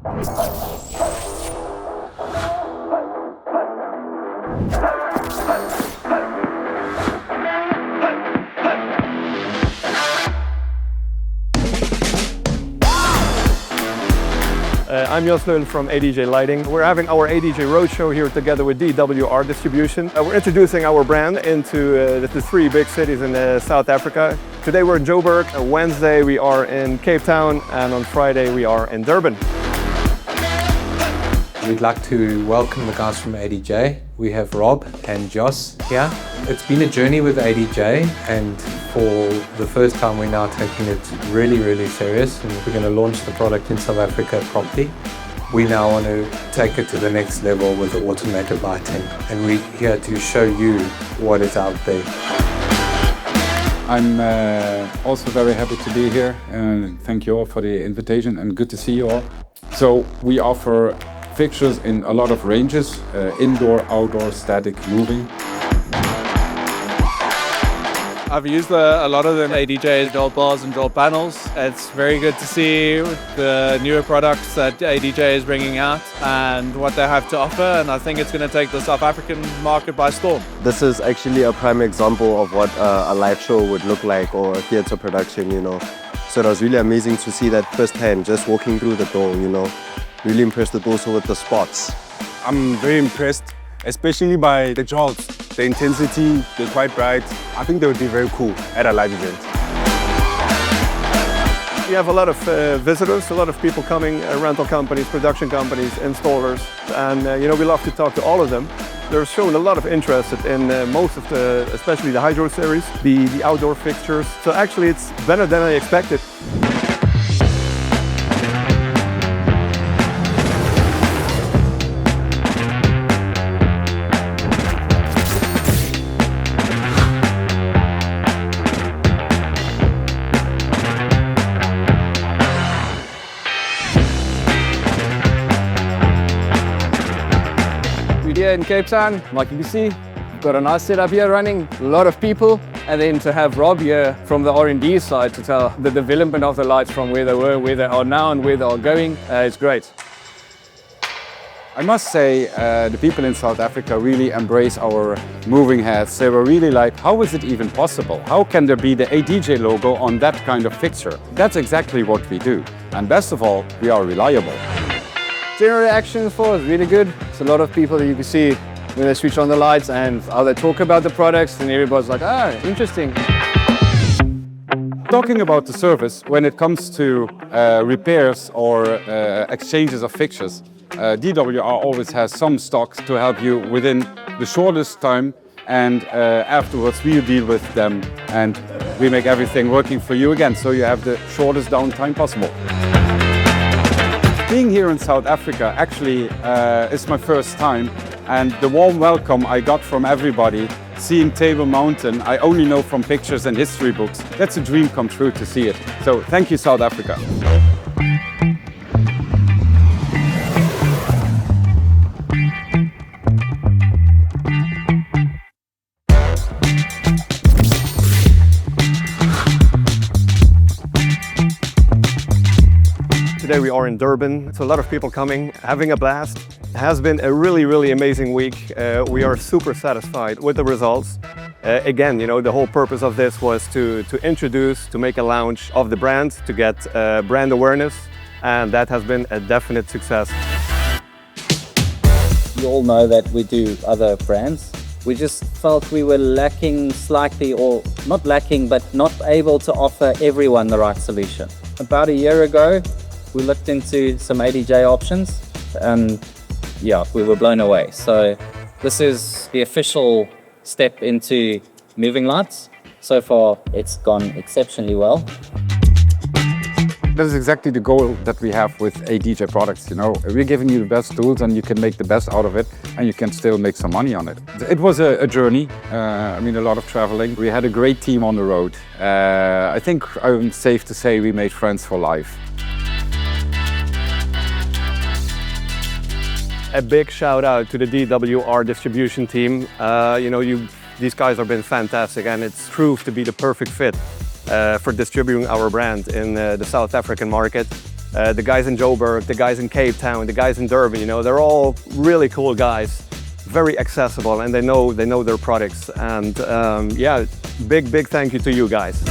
I'm Reulen from ADJ Lighting. We're having our ADJ Roadshow here together with DWR Distribution. We're introducing our brand into the three big cities in South Africa. Today we're in Joburg, Wednesday we are in Cape Town, and on Friday we are in Durban. We'd like to welcome the guys from ADJ. We have Rob and Joss here. It's been a journey with ADJ, and for the first time we're now taking it really serious, and we're going to launch the product in South Africa properly. We now want to take it to the next level with the automated lighting, and we're here to show you what is out there. I'm also very happy to be here, and thank you all for the invitation, and good to see you all. So we offer fixtures in a lot of ranges, indoor, outdoor, static, moving. I've used a lot of the ADJ's door bars and door panels. It's very good to see the newer products that ADJ is bringing out and what they have to offer, and I think it's going to take the South African market by storm. This is actually a prime example of what a light show would look like, or a theatre production, you know. So it was really amazing to see that firsthand, just walking through the door, you know. Really impressed also with the spots. I'm very impressed, especially by the jolts. The intensity, they're quite bright. I think they would be very cool at a live event. We have a lot of visitors, a lot of people coming, rental companies, production companies, installers, and you know, we love to talk to all of them. They're showing a lot of interest in most of the, especially the Hydro series, the outdoor fixtures. So actually it's better than I expected. Here in Cape Town, like you can see, we've got a nice setup here running, a lot of people, and then to have Rob here from the R&D side to tell the development of the lights from where they were, where they are now, and where they are going, it's great. I must say, the people in South Africa really embrace our moving heads. They were really like, how is it even possible? How can there be the ADJ logo on that kind of fixture? That's exactly what we do. And best of all, we are reliable. General reaction for is really good. It's a lot of people that you can see when they switch on the lights and how they talk about the products, and everybody's like, ah, interesting. Talking about the service, when it comes to repairs or exchanges of fixtures, DWR always has some stocks to help you within the shortest time, and afterwards we deal with them and we make everything working for you again, so you have the shortest downtime possible. Being here in South Africa actually is my first time, and the warm welcome I got from everybody, seeing Table Mountain, I only know from pictures and history books. That's a dream come true to see it. So thank you, South Africa. Today we are in Durban. It's a lot of people coming, having a blast. It has been a really amazing week. We are super satisfied with the results. Again, you know, the whole purpose of this was to introduce, to make a launch of the brand, to get brand awareness, and that has been a definite success. You all know that we do other brands. We just felt we were lacking slightly, or not lacking, but not able to offer everyone the right solution. About a year ago, we looked into some ADJ options, and yeah, we were blown away. So this is the official step into moving lights. So far, it's gone exceptionally well. That is exactly the goal that we have with ADJ products, you know. We're giving you the best tools and you can make the best out of it, and you can still make some money on it. It was a journey, I mean, a lot of traveling. We had a great team on the road. I think I'm safe to say we made friends for life. A big shout out to the DWR Distribution team. You know, these guys have been fantastic, and it's proved to be the perfect fit for distributing our brand in the South African market. the guys in Joburg, the guys in Cape Town, the guys in Durban, you know, they're all really cool guys, very accessible, and they know their products. And yeah, big thank you to you guys.